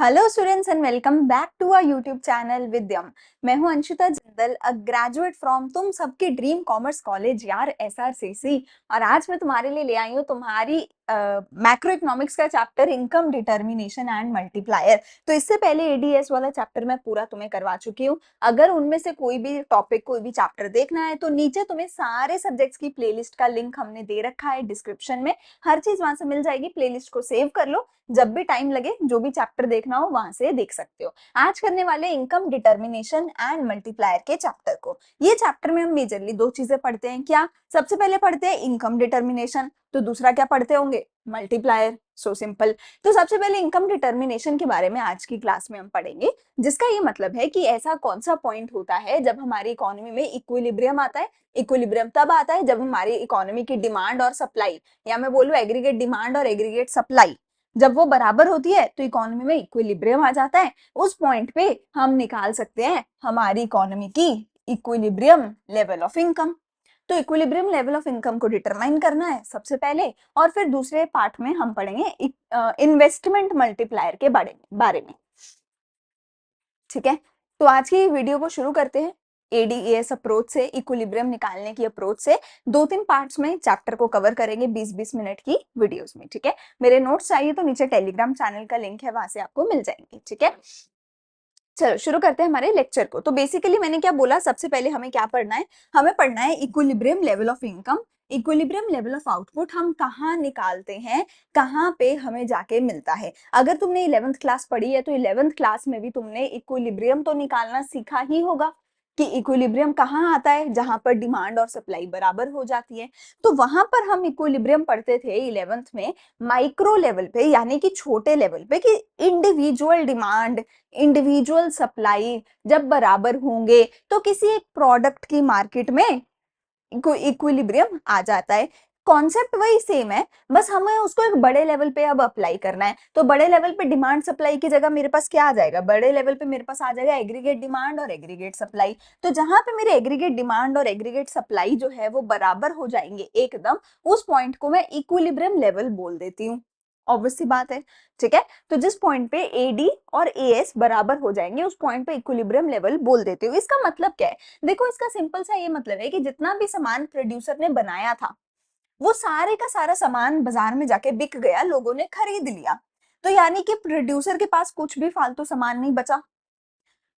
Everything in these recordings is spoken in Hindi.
Hello students and welcome back to our YouTube channel Vidyam. मैं हूं Anshita Jindal, a graduate from तुम सबकी ड्रीम कॉमर्स कॉलेज यार एसआरसीसी। और आज मैं तुम्हारे लिए ले आई हूं तुम्हारी मैक्रो इकोनॉमिक्स का chapter income determination and multiplier. तो इससे पहले एडीएस वाला चैप्टर मैं पूरा तुम्हें करवा चुकी हूँ। अगर उनमें से कोई भी टॉपिक कोई भी चैप्टर देखना है तो नीचे तुम्हें सारे सब्जेक्ट्स की प्लेलिस्ट का लिंक हमने दे रखा है डिस्क्रिप्शन में। हर चीज वहां से मिल जाएगी, प्लेलिस्ट को सेव कर लो, जब भी टाइम लगे जो भी चैप्टर देखना हो वहां से देख सकते हो। आज करने वाले इनकम डिटर्मिनेशन एंड मल्टीप्लायर के चैप्टर को। ये चैप्टर में हम मेजरली दो चीजें पढ़ते हैं। क्या? सबसे पहले पढ़ते हैं इनकम डिटर्मिनेशन, तो दूसरा क्या पढ़ते होंगे? मल्टीप्लायर। So simple. तो सबसे पहले इनकम डिटर्मिनेशन के बारे में आज की क्लास में हम पढ़ेंगे, जिसका ये मतलब है कि ऐसा कौन सा पॉइंट होता है जब हमारी इकोनॉमी में इक्विलिब्रियम आता है। इक्विलिब्रियम तब आता है जब हमारी इकोनॉमी की डिमांड और सप्लाई, या मैं बोलूं एग्रीगेट डिमांड और एग्रीगेट सप्लाई, जब वो बराबर होती है तो इकोनॉमी में इक्विलिब्रियम आ जाता है। उस पॉइंट पे हम निकाल सकते हैं हमारी इकोनॉमी की इक्विलिब्रियम लेवल ऑफ इनकम। तो इक्विलिब्रियम लेवल ऑफ इनकम को डिटरमाइन करना है सबसे पहले, और फिर दूसरे पार्ट में हम पढ़ेंगे इन्वेस्टमेंट मल्टीप्लायर के बारे में। ठीक है, तो आज की वीडियो को शुरू करते हैं। एडीएस अप्रोच से, इक्विलिब्रियम निकालने की अप्रोच से दो तीन पार्ट्स में चैप्टर को कवर करेंगे 20-20 मिनट की वीडियोस में। ठीक है, मेरे नोट्स चाहिए तो नीचे टेलीग्राम चैनल का लिंक है, वहां से आपको मिल जाएंगे। ठीक है, चलो शुरू करते हैं हमारे लेक्चर को। तो बेसिकली मैंने क्या बोला, सबसे पहले हमें क्या पढ़ना है? हमें पढ़ना है equilibrium level of income. Equilibrium level of output हम कहाँ निकालते हैं, कहाँ पे हमें जाके मिलता है। अगर तुमने 11th क्लास पढ़ी है तो 11th क्लास में भी तुमने इक्विलिब्रियम तो निकालना सीखा ही होगा कि इक्विलिब्रियम कहाँ आता है, जहां पर डिमांड और सप्लाई बराबर हो जाती है। तो वहां पर हम इक्विलिब्रियम पढ़ते थे 11th में माइक्रो लेवल पे, यानी कि छोटे लेवल पे, कि इंडिविजुअल डिमांड, इंडिविजुअल सप्लाई जब बराबर होंगे तो किसी एक प्रोडक्ट की मार्केट में इक्विलिब्रियम आ जाता है। कॉन्सेप्ट वही सेम है, बस हमें उसको एक बड़े लेवल पे अब अप्लाई करना है। तो बड़े लेवल पे डिमांड सप्लाई की जगह मेरे पास क्या आ जाएगा? बड़े लेवल पे मेरे पास आ जाएगा एग्रीगेट डिमांड और एग्रीगेट सप्लाई। तो जहां पे मेरे एग्रीगेट डिमांड और एग्रीगेट सप्लाई जो है वो बराबर हो जाएंगे एकदम, उस पॉइंट को मैं इक्विलिब्रियम लेवल बोल देती हूँ। ऑब्वियस सी बात है। ठीक है, तो जिस पॉइंट पे एडी और एएस बराबर हो जाएंगे उस पॉइंट पे इक्विलिब्रियम लेवल बोल देते हो। इसका मतलब क्या है? देखो, इसका सिंपल सा ये मतलब है कि जितना भी सामान प्रोड्यूसर ने बनाया था वो सारे का सारा सामान बाजार में जाके बिक गया, लोगों ने खरीद लिया। तो यानी कि प्रोड्यूसर के पास कुछ भी फालतू सामान नहीं बचा,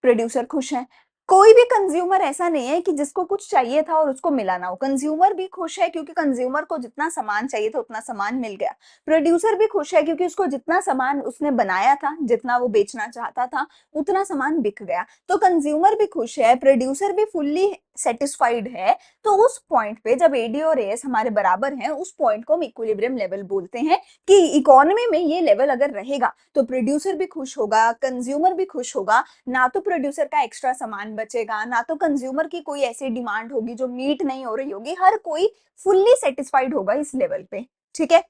प्रोड्यूसर खुश है। कोई भी कंज्यूमर ऐसा नहीं है कि जिसको कुछ चाहिए था और उसको मिला ना हो। कंज्यूमर भी खुश है क्योंकि कंज्यूमर को जितना सामान चाहिए था उतना सामान मिल गया। प्रोड्यूसर भी खुश है क्योंकि उसको जितना सामान उसने बनाया था, जितना वो बेचना चाहता था, उतना सामान बिक गया। तो कंज्यूमर भी खुश है, प्रोड्यूसर भी फुल्ली सेटिस्फाइड है। तो उस पॉइंट पे जब एडी और एएस हमारे बराबर हैं, उस पॉइंट को हम इक्विलिब्रियम लेवल बोलते हैं। कि इकोनॉमी में ये लेवल अगर रहेगा तो प्रोड्यूसर भी खुश होगा, कंज्यूमर भी खुश होगा। ना तो प्रोड्यूसर का एक्स्ट्रा सामान बचेगा, ना तो कंज्यूमर की कोई ऐसी डिमांड होगी जो मीट नहीं हो रही होगी। हर कोई फुल्ली सेटिस्फाइड होगा इस लेवल पे। ठीक है,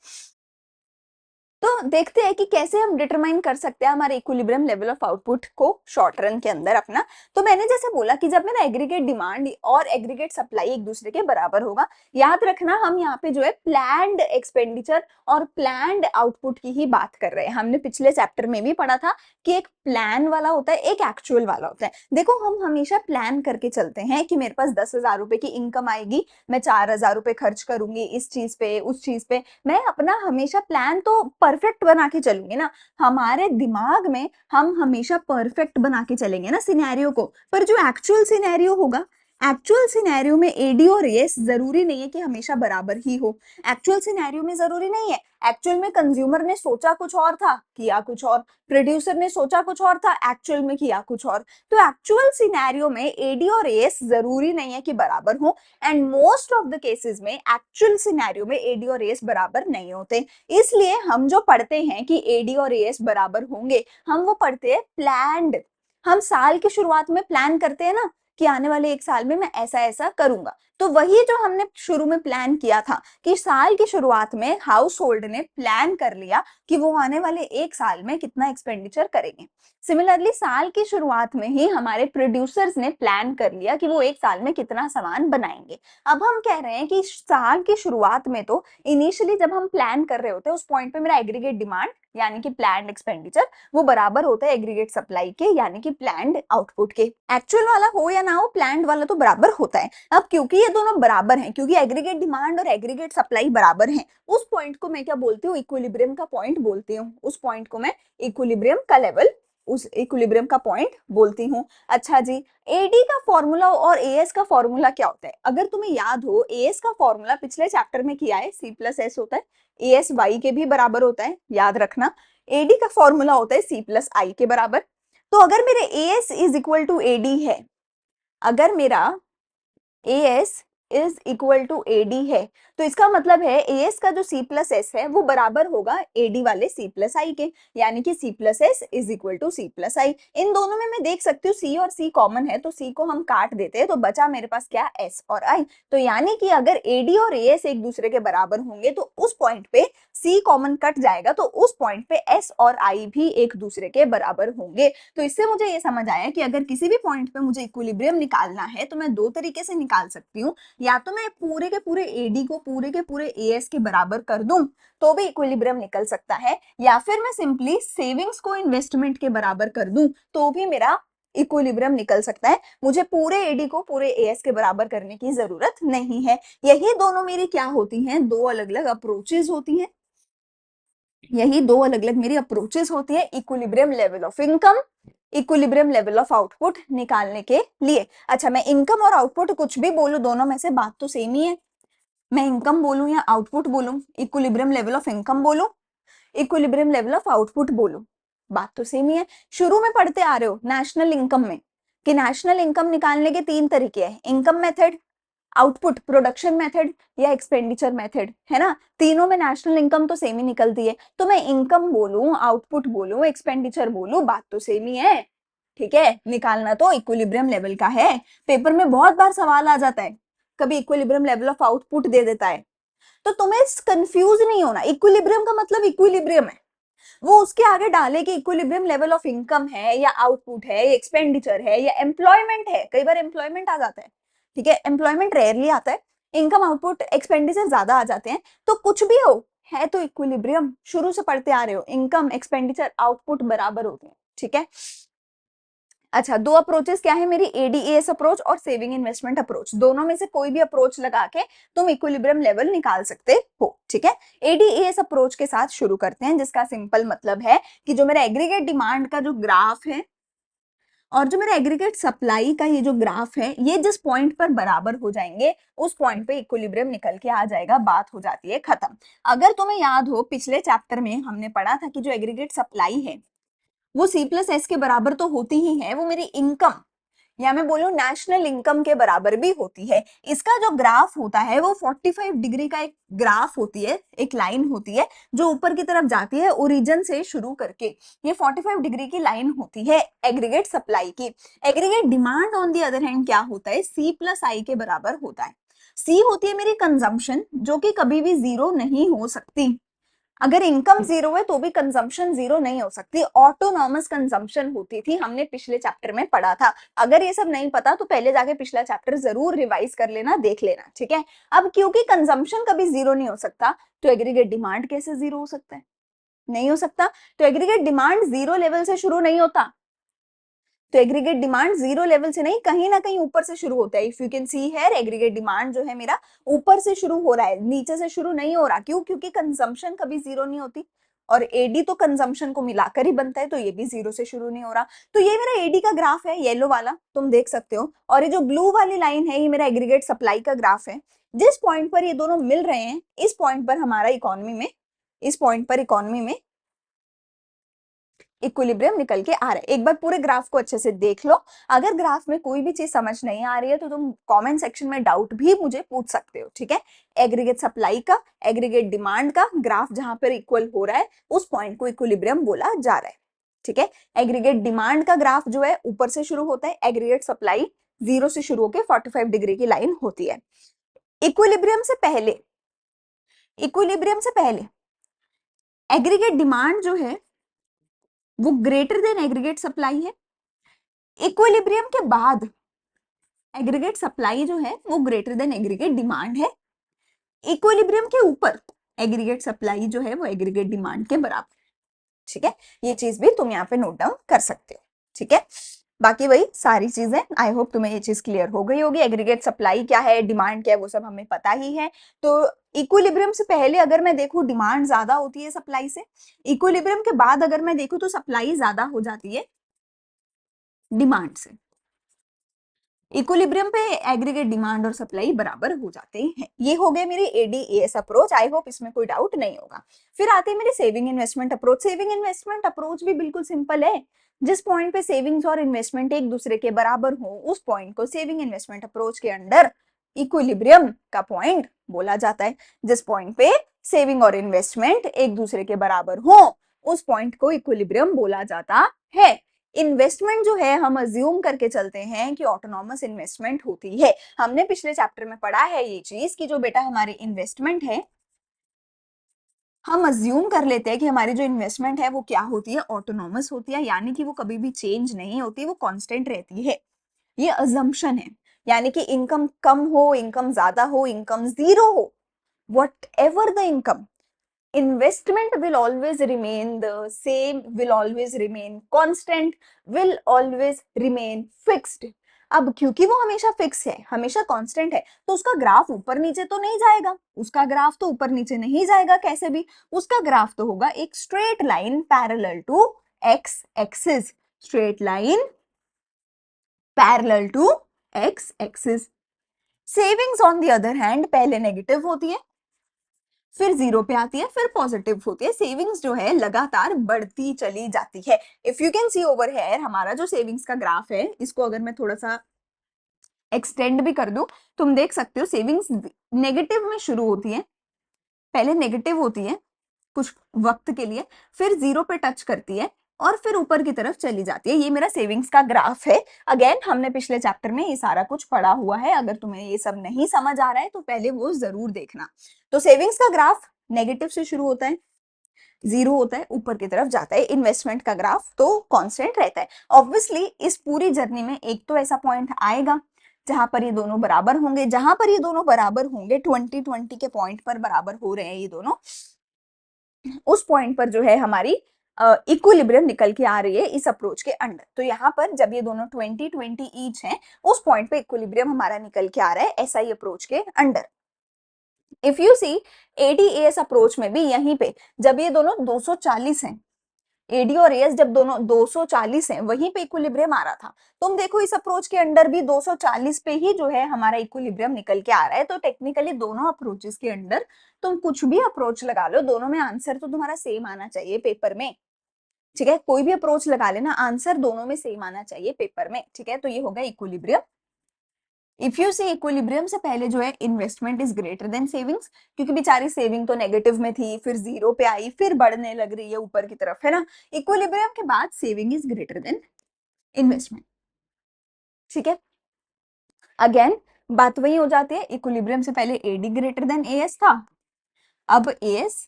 तो देखते हैं कि कैसे हम डिटरमाइन कर सकते हैं हमारे इक्विलिब्रियम लेवल ऑफ आउटपुट को शॉर्ट रन के अंदर अपना। तो मैंने जैसे बोला कि जब मेरा एग्रीगेट डिमांड और एग्रीगेट सप्लाई एक दूसरे के बराबर होगा, याद रखना हम यहाँ पे जो है प्लान्ड एक्सपेंडिचर और प्लान्ड आउटपुट की ही बात कर रहे हैं। हमने पिछले चैप्टर में भी पढ़ा था कि एक प्लान वाला होता है, एक एक्चुअल वाला होता है। देखो, हम हमेशा प्लान करके चलते हैं कि मेरे पास 10,000 रुपए की इनकम आएगी, मैं 4,000 रुपए खर्च करूंगी इस चीज पे उस चीज पे। मैं अपना हमेशा प्लान तो परफेक्ट बना के चलूंगी ना, हमारे दिमाग में हम हमेशा परफेक्ट बना के चलेंगे ना सिनेरियो को। पर जो एक्चुअल सिनेरियो होगा, एक्चुअल सिनेरियो में एडी और एस जरूरी नहीं है कि हमेशा बराबर ही हो। एक्चुअल सिनेरियो में जरूरी नहीं है। एक्चुअल में कंज्यूमर ने सोचा कुछ और था, किया कुछ और। प्रोड्यूसर ने सोचा कुछ और था, एक्चुअल में किया कुछ और। तो एक्चुअल सिनेरियो में एडी और एस जरूरी नहीं है कि बराबर हो। And most of the cases में एक्चुअल सिनेरियो में एडी और एस बराबर नहीं होते। इसलिए हम जो पढ़ते हैं कि एडी और एस बराबर होंगे, हम वो पढ़ते हैं प्लान्ड। हम साल की शुरुआत में प्लान करते हैं ना कि आने वाले एक साल में मैं ऐसा ऐसा करूंगा। तो वही जो हमने शुरू में प्लान किया था कि साल की शुरुआत में हाउस होल्ड ने प्लान कर लिया कि वो आने वाले एक साल में कितना एक्सपेंडिचर करेंगे। सिमिलरली साल की शुरुआत में ही हमारे प्रोड्यूसर्स ने प्लान कर लिया कि वो एक साल में कितना सामान बनाएंगे। अब हम कह रहे हैं कि साल की शुरुआत में तो इनिशियली जब हम प्लान कर रहे होते हैं उस पॉइंट पे मेरा एग्रीगेट डिमांड यानी कि प्लान्ड एक्सपेंडिचर, वो बराबर होता है एग्रीगेट सप्लाई के यानी कि प्लान्ड आउटपुट के। एक्चुअल वाला हो या ना हो, प्लान्ड वाला तो बराबर होता है। अब क्योंकि ये दोनों बराबर हैं, क्योंकि एग्रीगेट डिमांड और एग्रीगेट सप्लाई बराबर हैं, उस पॉइंट को मैं क्या बोलती हूँ, इक्विलिब्रियम का पॉइंट बोलती हूँ। उस पॉइंट को मैं इक्विलिब्रियम का लेवल, उस इक्विलिब्रियम का पॉइंट बोलती हूँ। अच्छा जी, एडी का फॉर्मूला और एएस का फॉर्मूला क्या होता है? अगर तुम्हें याद हो, एएस का फॉर्मूला पिछले चैप्टर में किया है, सी प्लस एस होता है, एएस वाई के भी बराबर होता है, याद रखना। एडी का फॉर्मूला होता है सी प्लस आई के बराबर। तो अगर मेरे AS is equal to AD है, अगर मेरा AS is equal to AD है, तो इसका मतलब है एएस का जो सी प्लस एस है वो बराबर होगा एडी वाले सी प्लस आई के, यानी कि C plus S is equal to C plus I. इन दोनों में मैं देख सकती हूँ सी और सी कॉमन है, तो सी को हम काट देते हैं, तो बचा मेरे पास क्या, एस और आई। तो यानी कि अगर एडी और एएस एक दूसरे के बराबर होंगे तो उस पॉइंट पे सी कॉमन कट जाएगा, तो उस पॉइंट पे एस और आई भी एक दूसरे के बराबर होंगे। तो इससे मुझे ये समझ आया कि अगर किसी भी पॉइंट पे मुझे इक्विलिब्रियम निकालना है तो मैं दो तरीके से निकाल सकती हूँ, या तो मैं पूरे के पूरे एडी को पूरे के पूरे एएस के बराबर कर दूं तो भी इक्विलिब्रियम निकल सकता है, या फिर मैं सिंपली सेविंग्स को इन्वेस्टमेंट के बराबर कर दूं तो भी मेरा इक्विलिब्रियम निकल सकता है। मुझे पूरे एडी को पूरे एएस के बराबर करने की जरूरत नहीं है। यही दोनों मेरी क्या होती हैं, दो अलग अलग अप्रोचेज होती हैं। यही दो अलग अलग मेरी अप्रोचेस होती है equilibrium level of income, equilibrium level of output निकालने के लिए। अच्छा, मैं इनकम और आउटपुट कुछ भी बोलूं, दोनों में से बात तो सेम ही है। मैं इनकम बोलूं या आउटपुट बोलूं, इक्विलिब्रियम लेवल ऑफ इनकम बोलूं, इक्विलिब्रियम लेवल ऑफ आउटपुट बोलूं, बात तो सेम ही है। शुरू में पढ़ते आ रहे हो नेशनल इनकम में कि नेशनल इनकम निकालने के तीन तरीके हैं, income method, output production method या एक्सपेंडिचर मेथड, है ना। तीनों में नेशनल इनकम तो सेम ही निकलती है, तो मैं इनकम बोलूं, आउटपुट बोलूं, एक्सपेंडिचर बोलूं, बात तो सेम ही है। ठीक है, निकालना तो इक्विलिब्रियम लेवल का है। पेपर में बहुत बार सवाल आ जाता है, कभी इक्विलिब्रियम लेवल ऑफ आउटपुट दे देता है, तो तुम्हें कंफ्यूज नहीं होना। इक्विलिब्रियम का मतलब इक्विलिब्रियम है, वो उसके आगे डाले कि इक्विलिब्रियम लेवल ऑफ इनकम है या आउटपुट है या एक्सपेंडिचर है या एम्प्लॉयमेंट है। कई बार एम्प्लॉयमेंट आ जाता है, ठीक है, एम्प्लॉयमेंट रेयरली आता है, इनकम आउटपुट एक्सपेंडिचर ज्यादा आ जाते हैं। तो कुछ भी हो, है तो इक्विलिब्रियम, शुरू से पढ़ते आ रहे हो, इनकम एक्सपेंडिचर आउटपुट बराबर होते हैं। ठीक है, अच्छा, दो अप्रोचेस क्या है मेरी, एडीएएस अप्रोच और सेविंग इन्वेस्टमेंट अप्रोच। दोनों में से कोई भी अप्रोच लगा के तुम इक्विलिब्रियम लेवल निकाल सकते हो। ठीक है, एडीएएस अप्रोच के साथ शुरू करते हैं, जिसका सिंपल मतलब है कि जो मेरा एग्रीगेट डिमांड का जो ग्राफ है और जो मेरा एग्रीगेट सप्लाई का ये जो ग्राफ है, ये जिस पॉइंट पर बराबर हो जाएंगे उस पॉइंट पे इक्विलिब्रियम निकल के आ जाएगा, बात हो जाती है खत्म। अगर तुम्हें याद हो, पिछले चैप्टर में हमने पढ़ा था कि जो एग्रीगेट सप्लाई है वो सी प्लस एस के बराबर तो होती ही है, वो मेरी इनकम या मैं बोलूं नेशनल इनकम के बराबर भी होती है। इसका जो ग्राफ होता है वो 45 डिग्री का एक ग्राफ होती है, एक लाइन होती है जो ऊपर की तरफ जाती है ओरिजिन से शुरू करके। ये 45 डिग्री की लाइन होती है एग्रीगेट सप्लाई की। Aggregate demand on the other hand क्या होता है, सी प्लस आई के बराबर होता है। सी होती है मेरी कंजम्पशन, जो कि कभी भी जीरो नहीं हो सकती। अगर इनकम जीरो है तो भी कंजम्पशन जीरो नहीं हो सकती, ऑटोनॉमस कंजम्पशन होती थी, हमने पिछले चैप्टर में पढ़ा था। अगर ये सब नहीं पता तो पहले जाके पिछला चैप्टर जरूर रिवाइज कर लेना, देख लेना। ठीक है, अब क्योंकि कंजम्पशन कभी जीरो नहीं हो सकता, तो एग्रीगेट डिमांड कैसे जीरो हो सकता है, नहीं हो सकता। तो एग्रीगेट डिमांड जीरो लेवल से शुरू नहीं होता, तो एग्रीगेट डिमांड जीरो लेवल से नहीं, कहीं ना कहीं ऊपर से शुरू होता है। If you can see here, aggregate demand जो है मेरा ऊपर से शुरू हो रहा है, नीचे से शुरू नहीं हो रहा। क्यों? क्योंकि कंजम्पशन कभी जीरो नहीं होती और एडी तो कंजम्पशन को मिलाकर ही बनता है, तो ये भी जीरो से शुरू नहीं हो रहा। तो ये मेरा एडी का ग्राफ है, येलो वाला तुम देख सकते हो, और ये जो ब्लू वाली लाइन है ये मेरा एग्रीगेट सप्लाई का ग्राफ है। जिस पॉइंट पर ये दोनों मिल रहे हैं, इस पॉइंट पर हमारा इकोनॉमी में, इस पॉइंट पर इकोनॉमी में इक्विलिब्रियम निकल के आ रहा है। एक बार पूरे ग्राफ को अच्छे से देख लो। अगर ग्राफ में कोई भी चीज समझ नहीं आ रही है तो तुम कमेंट सेक्शन में डाउट भी मुझे पूछ सकते हो। ठीक है, एग्रीगेट सप्लाई का, एग्रीगेट डिमांड का ग्राफ जहां पर इक्वल हो रहा है उस पॉइंट को इक्विलिब्रियम बोला जा रहा है। ठीक है, एग्रीगेट डिमांड का ग्राफ जो है ऊपर से शुरू होता है, एग्रीगेट सप्लाई जीरो से शुरू होकर 45 डिग्री की लाइन होती है। इक्विलिब्रियम से पहले, इक्विलिब्रियम से पहले एग्रीगेट डिमांड जो है वो ग्रेटर देन एग्रीगेट सप्लाई है। इक्विलिब्रियम के बाद एग्रीगेट सप्लाई जो है वो ग्रेटर देन एग्रीगेट डिमांड है। इक्विलिब्रियम के ऊपर एग्रीगेट सप्लाई जो है वो एग्रीगेट डिमांड के बराबर। ठीक है, ये चीज भी तुम यहाँ पे नोट डाउन कर सकते हो। ठीक है, बाकी वही सारी चीजें, आई होप तुम्हें ये चीज क्लियर हो गई होगी। एग्रीगेट सप्लाई क्या है, डिमांड क्या है, वो सब हमें पता ही है। तो इक्विलिब्रियम से पहले अगर मैं देखूं डिमांड ज्यादा होती है सप्लाई से, इक्विलिब्रियम के बाद अगर मैं देखूं तो सप्लाई ज्यादा हो जाती है डिमांड से। इक्विलिब्रियम पे एग्रीगेट डिमांड और सप्लाई बराबर हो जाते हैं। ये हो गए मेरी एडीएएस अप्रोच, आई होप इसमें कोई डाउट नहीं होगा। फिर आती है मेरी saving investment approach. Saving investment approach भी बिल्कुल सिंपल है। जिस पॉइंट पे सेविंग्स और इन्वेस्टमेंट एक दूसरे के बराबर हो उस पॉइंट को सेविंग इन्वेस्टमेंट अप्रोच के अंडर इक्विलिब्रियम का पॉइंट बोला जाता है। जिस पॉइंट पे सेविंग और इन्वेस्टमेंट एक दूसरे के बराबर हो उस पॉइंट को इक्विलिब्रियम बोला जाता है। इन्वेस्टमेंट जो है हम अज्यूम करके चलते हैं कि ऑटोनॉमस इन्वेस्टमेंट होती है। हमने पिछले चैप्टर में पढ़ा है ये चीज कि जो बेटा हमारी इन्वेस्टमेंट है, हम अज्यूम कर लेते हैं कि हमारी जो इन्वेस्टमेंट है वो क्या होती है, ऑटोनॉमस होती है, यानी कि वो कभी भी चेंज नहीं होती, वो कांस्टेंट रहती है। ये अजम्पशन है, यानी कि इनकम कम हो, इनकम ज्यादा हो, इनकम जीरो हो, what ever the income, investment will always remain the same, will always remain constant, will always remain fixed। अब क्योंकि वो हमेशा फिक्स है, हमेशा कांस्टेंट है, तो उसका ग्राफ ऊपर नीचे तो नहीं जाएगा, उसका ग्राफ तो ऊपर नीचे नहीं जाएगा कैसे भी, उसका ग्राफ तो होगा एक straight line parallel to x axis, straight line parallel to x axis. Savings on the other hand पहले नेगेटिव होती है, फिर जीरो पे आती है, फिर पॉजिटिव होती है। सेविंग्स जो है लगातार बढ़ती चली जाती है। If you can see over here, हमारा जो सेविंग्स का ग्राफ है, इसको अगर मैं थोड़ा सा एक्सटेंड भी कर दूं, तुम देख सकते हो सेविंग्स नेगेटिव में शुरू होती है, पहले नेगेटिव होती है कुछ वक्त के लिए, फिर जीरो पे टच करती है और फिर ऊपर की तरफ चली जाती है। ये मेरा सेविंग्स का ग्राफ है। अगेन हमने पिछले चैप्टर में ये सारा कुछ पढ़ा हुआ है, अगर तुम्हें ये सब नहीं समझ आ रहा है तो पहले वो जरूर देखना। तो सेविंग्स का ग्राफ नेगेटिव से शुरू होता है, जीरो होता है, ऊपर की तरफ जाता है। इन्वेस्टमेंट का ग्राफ तो कांस्टेंट रहता है। ऑब्वियसली इस पूरी जर्नी में एक तो ऐसा पॉइंट आएगा जहां पर ये दोनों बराबर होंगे, जहां पर ये दोनों बराबर होंगे, 2020 के पॉइंट पर बराबर हो रहे हैं ये दोनों, उस पॉइंट पर जो है हमारी इक्विलिब्रियम निकल के आ रही है इस अप्रोच के अंडर। तो यहाँ पर जब ये दोनों 20-20 ईच हैं, उस पॉइंट पे इक्विलिब्रियम हमारा निकल के आ रहा है एसआई अप्रोच के under. If you see AD AS approach में भी यहीं पे जब ये दोनों 240 हैं, एडी और एएस जब दोनों 240 हैं, वहीं पे इक्विलिब्रियम आ रहा था। तुम देखो इस अप्रोच के अंडर भी 240 पे ही जो है हमारा इक्विलिब्रियम निकल के आ रहा है। तो टेक्निकली दोनों अप्रोचेस के अंडर तुम कुछ भी अप्रोच लगा लो, दोनों में आंसर तो तुम्हारा सेम आना चाहिए पेपर में। ठीक है, कोई भी अप्रोच लगा लेना, आंसर दोनों में सेम आना चाहिए पेपर में। ठीक है, तो ये होगा equilibrium. If you see equilibrium से पहले जो है investment is greater than savings, क्योंकि बेचारी सेविंग तो नेगेटिव में थी, फिर जीरो पे आई, फिर बढ़ने लग रही है ऊपर की तरफ, है ना। इक्विलिब्रियम के बाद saving is greater then investment. ठीक है, अगेन बात वही हो जाती है, इक्विलिब्रियम से पहले एडी ग्रेटर देन एएस था, अब एएस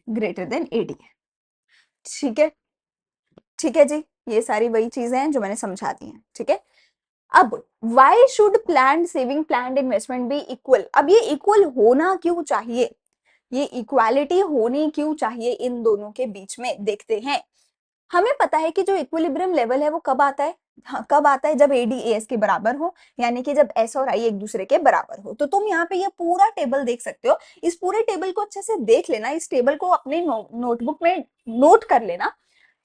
ग्रेटर देन एडी। ठीक है, ठीक है जी, ये सारी वही चीजें हैं जो मैंने समझा दी हैं। ठीक है, अब why should plan saving plan investment be equal. अब ये इक्वल होना क्यों चाहिए, ये इक्वालिटी होनी क्यों चाहिए इन दोनों के बीच में, देखते हैं। हमें पता है कि जो इक्विलिब्रियम लेवल है वो कब आता है, हाँ, कब आता है जब एडी एएस के बराबर हो, यानी कि जब एस और आई एक दूसरे के बराबर हो। तो तुम यहाँ पे ये पूरा टेबल देख सकते हो, इस पूरे टेबल को अच्छे से देख लेना, इस टेबल को अपने नोटबुक में नोट कर लेना।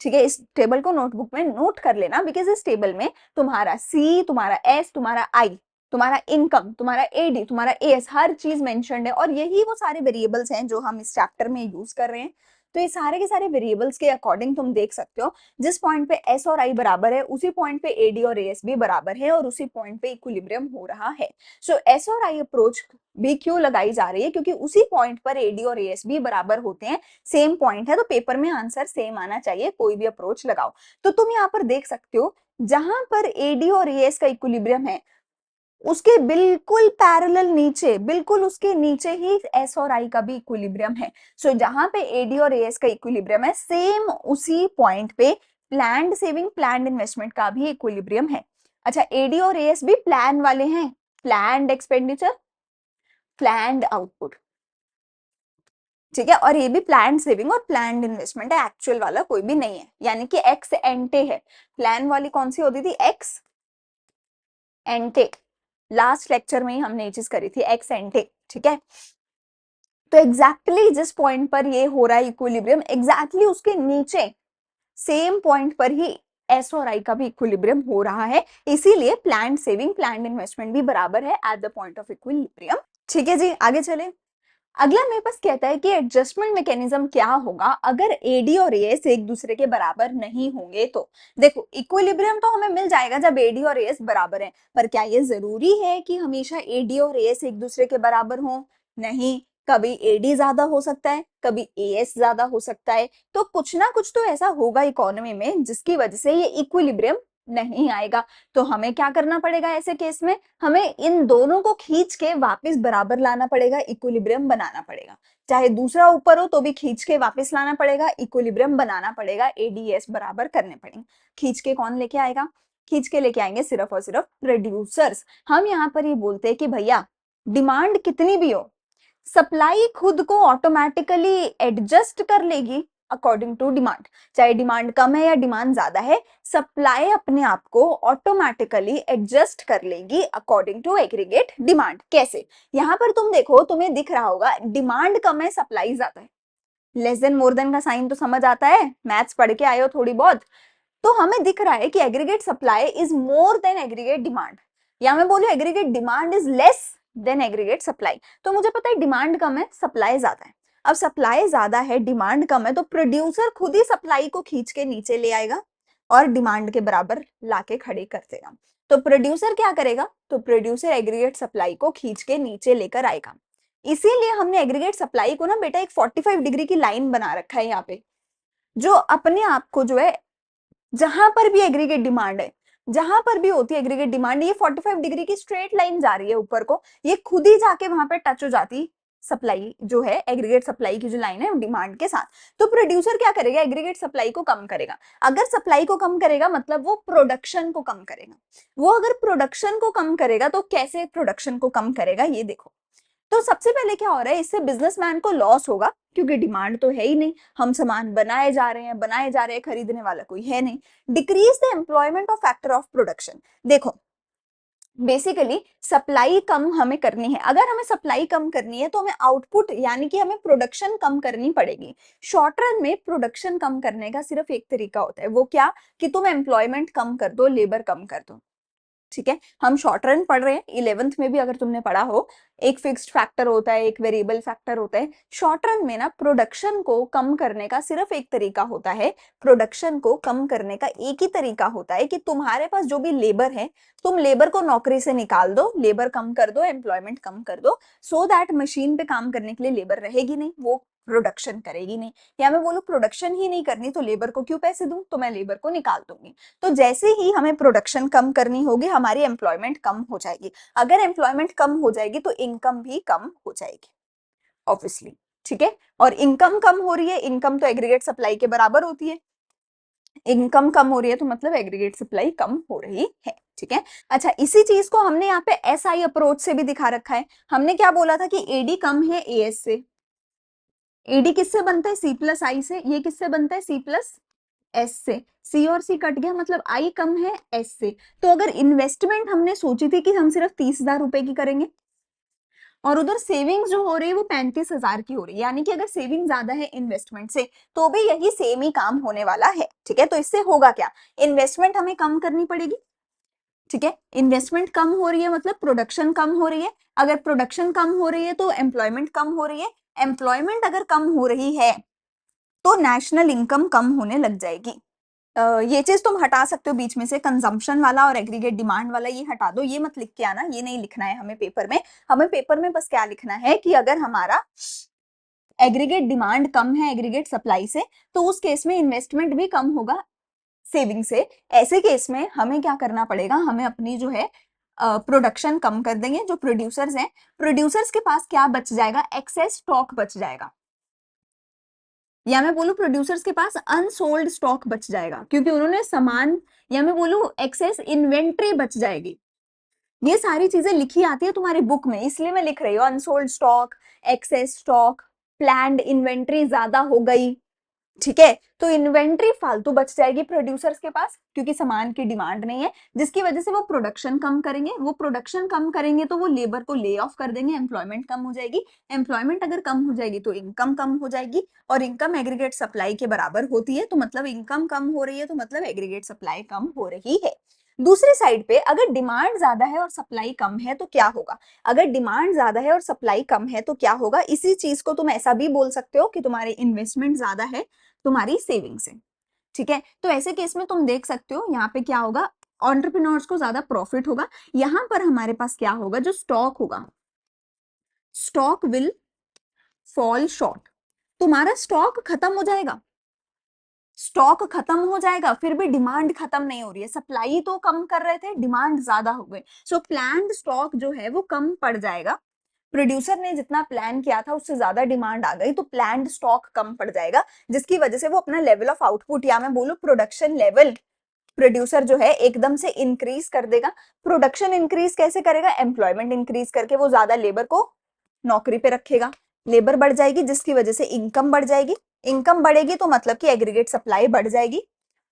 ठीक है, इस टेबल को नोटबुक में नोट कर लेना, बिकॉज इस टेबल में तुम्हारा सी, तुम्हारा एस, तुम्हारा आई, तुम्हारा इनकम, तुम्हारा एडी, तुम्हारा एएस, हर चीज मेंशन्ड है। और यही वो सारे वेरिएबल्स हैं जो हम इस चैप्टर में यूज कर रहे हैं। तो ये सारे के सारे वेरिएबल्स के अकॉर्डिंग तुम देख सकते हो, जिस पॉइंट पे एस और आई बराबर है उसी पॉइंट पे एडी और एएस भी बराबर है, और उसी पॉइंट पे इक्विलिब्रियम हो रहा है। सो एस और आई अप्रोच भी क्यों लगाई जा रही है, क्योंकि उसी पॉइंट पर एडी और एएस भी बराबर होते हैं, सेम पॉइंट है, तो पेपर में आंसर सेम आना चाहिए कोई भी अप्रोच लगाओ। तो तुम यहाँ पर देख सकते हो जहां पर एडी और एएस का इक्विलिब्रियम है उसके बिल्कुल पैरेलल नीचे, बिल्कुल उसके नीचे ही एस और आई का भी इक्विलिब्रियम है। सो जहां पे एडी और एएस का इक्विलिब्रियम है, सेम उसी पॉइंट पे प्लान्ड सेविंग प्लान्ड इन्वेस्टमेंट का भी इक्विलिब्रियम है। अच्छा, एडी और एएस भी प्लान वाले हैं, प्लान्ड एक्सपेंडिचर, प्लान्ड आउटपुट। ठीक है, और ये भी प्लान सेविंग और प्लान इन्वेस्टमेंट है, एक्चुअल वाला कोई भी नहीं है, यानी कि एक्स एंटे है। प्लान वाली कौन सी होती थी? एक्स एंटे। लास्ट लेक्चर में ही हमने ये चीज करी थी, एक्स एंटे। ठीक है, तो एग्जैक्टली जिस पॉइंट पर ये हो रहा है इक्विलिब्रियम, एग्जैक्टली उसके नीचे सेम पॉइंट पर ही एस और आई का भी इक्विलिब्रियम हो रहा है, इसीलिए प्लान सेविंग प्लान इन्वेस्टमेंट भी बराबर है at the point of equilibrium. ठीक है जी, आगे चले। अगला मेरे पास कहता है कि एडजस्टमेंट मैकेनिज्म क्या होगा अगर एडी और एएस एक दूसरे के बराबर नहीं होंगे तो। देखो, इक्विलिब्रियम तो हमें मिल जाएगा जब एडी और एएस बराबर हैं, पर क्या ये जरूरी है कि हमेशा एडी और एएस एक दूसरे के बराबर हों? नहीं, कभी एडी ज्यादा हो सकता है, कभी एएस ज्यादा हो सकता है, तो कुछ ना कुछ तो ऐसा होगा इकोनॉमी में जिसकी वजह से ये इक्विलिब्रियम नहीं आएगा। तो हमें क्या करना पड़ेगा ऐसे केस में? हमें इन दोनों को खींच के वापस बराबर लाना पड़ेगा, इक्विलिब्रियम बनाना पड़ेगा। चाहे दूसरा ऊपर हो तो भी खींच के वापस लाना पड़ेगा, इक्विलिब्रियम बनाना पड़ेगा, एडीएस बराबर करने पड़ेंगे। खींच के कौन लेके आएगा? खींच के लेके आएंगे सिर्फ और सिर्फ प्रोड्यूसर्स। हम यहाँ पर ये बोलते हैं कि भैया डिमांड कितनी भी हो, सप्लाई खुद को ऑटोमेटिकली एडजस्ट कर लेगी अकॉर्डिंग टू डिमांड। चाहे डिमांड कम है या डिमांड ज्यादा है, सप्लाई अपने आप को ऑटोमेटिकली एडजस्ट कर लेगी अकॉर्डिंग टू एग्रीगेट डिमांड। कैसे? यहाँ पर तुम देखो, तुम्हें दिख रहा होगा डिमांड कम है, सप्लाई ज्यादा है। लेस देन मोर देन का साइन तो समझ आता है, मैथ्स पढ़ के आए हो थोड़ी बहुत। तो हमें दिख रहा है कि aggregate supply is more than aggregate demand, या मैं बोलूं aggregate demand is less than aggregate supply. तो मुझे पता है डिमांड कम है, सप्लाई ज्यादा है। अब सप्लाई ज्यादा है, डिमांड कम है, तो प्रोड्यूसर खुद ही सप्लाई को खींच के नीचे ले आएगा और डिमांड के बराबर लाके खड़े कर देगा। तो प्रोड्यूसर क्या करेगा? तो प्रोड्यूसर एग्रीगेट सप्लाई को खींच के नीचे लेकर आएगा। इसीलिए हमने एग्रीगेट सप्लाई को ना बेटा एक 45 डिग्री की लाइन बना रखा है यहाँ पे, जो अपने आप को जो है जहां पर भी एग्रीगेट डिमांड है, जहां पर भी होती है एग्रीगेट डिमांड, ये 45 डिग्री की स्ट्रेट लाइन जा रही है ऊपर को, ये खुद ही जाके वहां पे टच हो जाती सप्लाई जो है, एग्रीगेट सप्लाई की जो लाइन है डिमांड के साथ। तो प्रोड्यूसर क्या करेगा? एग्रीगेट सप्लाई को कम करेगा। अगर सप्लाई को कम करेगा मतलब वो प्रोडक्शन को कम करेगा। वो अगर प्रोडक्शन को कम करेगा तो कैसे प्रोडक्शन को कम करेगा ये देखो। तो सबसे पहले क्या हो रहा है, इससे बिजनेसमैन को लॉस होगा, क्योंकि डिमांड तो है ही नहीं, हम सामान बनाए जा रहे हैं बनाए जा रहे हैं, खरीदने वाला कोई है नहीं। Decrease the employment of factor of production. देखो, बेसिकली सप्लाई कम हमें करनी है, अगर हमें सप्लाई कम करनी है तो हमें आउटपुट यानी कि हमें प्रोडक्शन कम करनी पड़ेगी। शॉर्ट रन में प्रोडक्शन कम करने का सिर्फ एक तरीका होता है, वो क्या? कि तुम एम्प्लॉयमेंट कम कर दो, लेबर कम कर दो। ठीक है, हम शॉर्ट रन पढ़ रहे हैं, 11th में भी अगर तुमने पढ़ा हो, एक फिक्स्ड फैक्टर होता है, एक वेरिएबल फैक्टर होता है। शॉर्ट रन में ना प्रोडक्शन को कम करने का सिर्फ एक तरीका होता है, प्रोडक्शन को कम करने का एक ही तरीका होता है कि तुम्हारे पास जो भी लेबर है, तुम लेबर को नौकरी से निकाल दो, लेबर कम कर दो, एम्प्लॉयमेंट कम कर दो, सो दैट मशीन पे काम करने के लिए लेबर रहेगी नहीं, वो प्रोडक्शन करेगी नहीं। या मैं बोलूं प्रोडक्शन ही नहीं करनी तो लेबर को क्यों पैसे दूं, तो मैं लेबर को निकाल दूंगी। तो जैसे ही हमें प्रोडक्शन कम करनी होगी, हमारी एम्प्लॉयमेंट कम हो जाएगी। अगर एम्प्लॉयमेंट कम हो जाएगी तो इनकम भी कम हो जाएगी, ऑब्वियसली। ठीक है, और इनकम कम हो रही है, इनकम तो एग्रीगेट सप्लाई के बराबर होती है, इनकम कम हो रही है तो मतलब एग्रीगेट सप्लाई कम हो रही है। ठीक है, अच्छा, इसी चीज को हमने यहाँ पे एसआई अप्रोच से भी दिखा रखा है। हमने क्या बोला था कि एडी कम है एएस से। एडी किससे बनता है? सी प्लस आई से। ये किससे बनता है? सी प्लस एस से। सी और सी कट गया, मतलब आई कम है एस से। तो अगर इन्वेस्टमेंट हमने सोची थी कि हम सिर्फ 30,000 रुपए की करेंगे, और उधर सेविंग्स जो हो रही है वो 35,000 की हो रही है, यानी कि अगर सेविंग ज्यादा है इन्वेस्टमेंट से तो भी यही सेम ही काम होने वाला है। ठीक है, तो इससे होगा क्या? इन्वेस्टमेंट हमें कम करनी पड़ेगी। ठीक है, इन्वेस्टमेंट कम हो रही है मतलब प्रोडक्शन कम हो रही है, अगर प्रोडक्शन कम हो रही है तो एम्प्लॉयमेंट कम हो रही है, एम्प्लॉयमेंट अगर कम हो रही है तो नेशनल इनकम कम होने लग जाएगी। ये चीज तुम हटा सकते हो बीच में से, कंजम्पशन वाला और एग्रीगेट डिमांड वाला ये हटा दो, ये मत लिख के आना, ये नहीं लिखना है हमें पेपर में। हमें पेपर में बस क्या लिखना है कि अगर हमारा एग्रीगेट डिमांड कम है एग्रीगेट सप्लाई से, तो उस केस में इन्वेस्टमेंट भी कम होगा सेविंग से। ऐसे केस में हमें क्या करना पड़ेगा? हमें अपनी जो है प्रोडक्शन कम कर देंगे। जो प्रोड्यूसर्स हैं, प्रोड्यूसर्स के पास क्या बच जाएगा? एक्सेस स्टॉक बच जाएगा, या मैं बोलूं प्रोड्यूसर्स के पास अनसोल्ड स्टॉक बच जाएगा, क्योंकि उन्होंने सामान, या मैं बोलूं एक्सेस इन्वेंट्री बच जाएगी। ये सारी चीजें लिखी आती है तुम्हारी बुक में, इसलिए मैं लिख रही हूँ unsold stock, excess stock, planned inventory ज्यादा हो गई, ठीक है, तो इन्वेंट्री फालतू बच जाएगी प्रोड्यूसर्स के पास क्योंकि सामान की डिमांड नहीं है, जिसकी वजह से वो प्रोडक्शन कम करेंगे, वो प्रोडक्शन कम करेंगे तो वो लेबर को ले ऑफ कर देंगे, एम्प्लॉयमेंट कम हो जाएगी, एम्प्लॉयमेंट अगर कम हो जाएगी तो इनकम कम हो जाएगी, और इनकम एग्रीगेट सप्लाई के बराबर होती है, तो मतलब इनकम कम हो रही है तो मतलब एग्रीगेट सप्लाई कम हो रही है। दूसरी साइड पे अगर डिमांड ज्यादा है और सप्लाई कम है तो क्या होगा? अगर डिमांड ज्यादा है और सप्लाई कम है तो क्या होगा? इसी चीज को तुम ऐसा भी बोल सकते हो कि तुम्हारी इन्वेस्टमेंट ज्यादा है, तुम्हारी सेविंग्स है, ठीक है, तो ऐसे केस में तुम देख सकते हो यहाँ पे क्या होगा, ऑन्टरप्रिन्योर्स को ज्यादा प्रॉफिट होगा। यहां पर हमारे पास क्या होगा, जो स्टॉक होगा, स्टॉक विल फॉल शॉर्ट, तुम्हारा स्टॉक खत्म हो जाएगा, स्टॉक खत्म हो जाएगा, फिर भी डिमांड खत्म नहीं हो रही है, सप्लाई तो कम कर रहे थे, डिमांड ज्यादा हो गई, सो प्लान्ड स्टॉक जो है वो कम पड़ जाएगा, प्रोड्यूसर ने जितना प्लान किया था उससे ज्यादा डिमांड आ गई तो प्लान्ड स्टॉक कम पड़ जाएगा, जिसकी वजह से वो अपना लेवल ऑफ आउटपुट या मैं बोलूं प्रोडक्शन लेवल प्रोड्यूसर जो है एकदम से इंक्रीज कर देगा। प्रोडक्शन इंक्रीज कैसे करेगा? एम्प्लॉयमेंट इंक्रीज करके वो ज्यादा लेबर को नौकरी पे रखेगा, लेबर बढ़ जाएगी जिसकी वजह से इनकम बढ़ जाएगी, इनकम बढ़ेगी तो मतलब कि एग्रीगेट सप्लाई बढ़ जाएगी,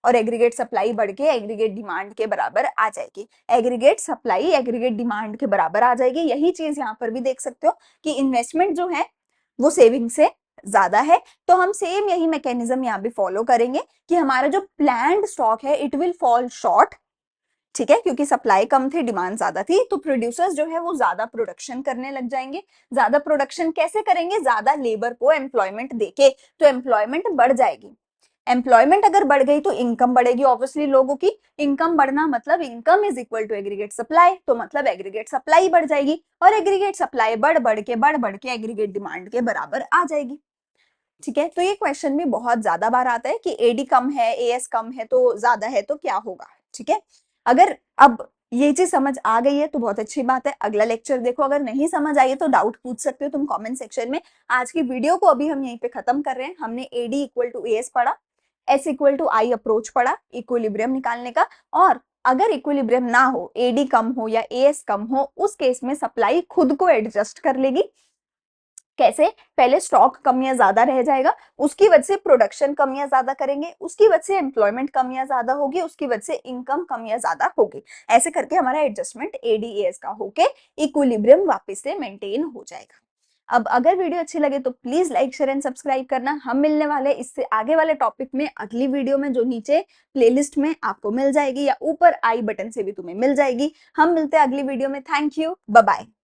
और एग्रीगेट सप्लाई बढ़ के एग्रीगेट डिमांड के बराबर आ जाएगी, एग्रीगेट सप्लाई एग्रीगेट डिमांड के बराबर आ जाएगी। यही चीज यहाँ पर भी देख सकते हो कि इन्वेस्टमेंट जो है वो सेविंग से ज्यादा है, तो हम सेम यही मैकेनिज्म यहाँ भी फॉलो करेंगे कि हमारा जो प्लान्ड स्टॉक है इट विल फॉल शॉर्ट, ठीक है, क्योंकि सप्लाई कम थी डिमांड ज्यादा थी, तो प्रोड्यूसर्स जो है वो ज्यादा प्रोडक्शन करने लग जाएंगे। ज्यादा प्रोडक्शन कैसे करेंगे? ज्यादा लेबर को एम्प्लॉयमेंट देके, तो एम्प्लॉयमेंट बढ़ जाएगी, एम्प्लॉयमेंट अगर बढ़ गई तो इनकम बढ़ेगी, ऑब्वियसली लोगों की इनकम बढ़ना मतलब income is equal to aggregate supply, तो मतलब एग्रीगेट सप्लाई बढ़ जाएगी, और एग्रीगेट सप्लाई बढ़ के एग्रीगेट डिमांड के बराबर आ जाएगी, ठीक है। तो ये क्वेश्चन भी बहुत ज्यादा बार आता है कि एडी कम है, एएस कम है तो ज्यादा है तो क्या होगा, ठीक है। अगर अब ये चीज समझ आ गई है तो बहुत अच्छी बात है, अगला लेक्चर देखो, अगर नहीं समझ आई है तो डाउट पूछ सकते हो तुम कमेंट सेक्शन में। आज की वीडियो को अभी हम यहीं पे खत्म कर रहे हैं, हमने एडी इक्वल टू एएस पढ़ा, S equal to I approach पढ़ा इक्विलिब्रियम निकालने का, और अगर इक्विलिब्रियम ना हो, एडी कम हो या एएस कम हो, उस केस में सप्लाई खुद को एडजस्ट कर लेगी। कैसे? पहले स्टॉक कम या ज्यादा रह जाएगा, उसकी वजह से प्रोडक्शन कम या ज्यादा करेंगे, उसकी वजह से एम्प्लॉयमेंट कम या ज्यादा होगी, उसकी वजह से इनकम कम या ज्यादा होगी, ऐसे करके हमारा एडजस्टमेंट एडीएस का होके इक्विलिब्रियम वापस से मेंटेन हो जाएगा। अब अगर वीडियो अच्छी लगे तो please like share and subscribe करना। हम मिलने वाले इससे आगे वाले टॉपिक में अगली वीडियो में, जो नीचे प्लेलिस्ट में आपको मिल जाएगी या ऊपर आई बटन से भी तुम्हें मिल जाएगी। हम मिलते हैं अगली वीडियो में। Thank you, bye bye.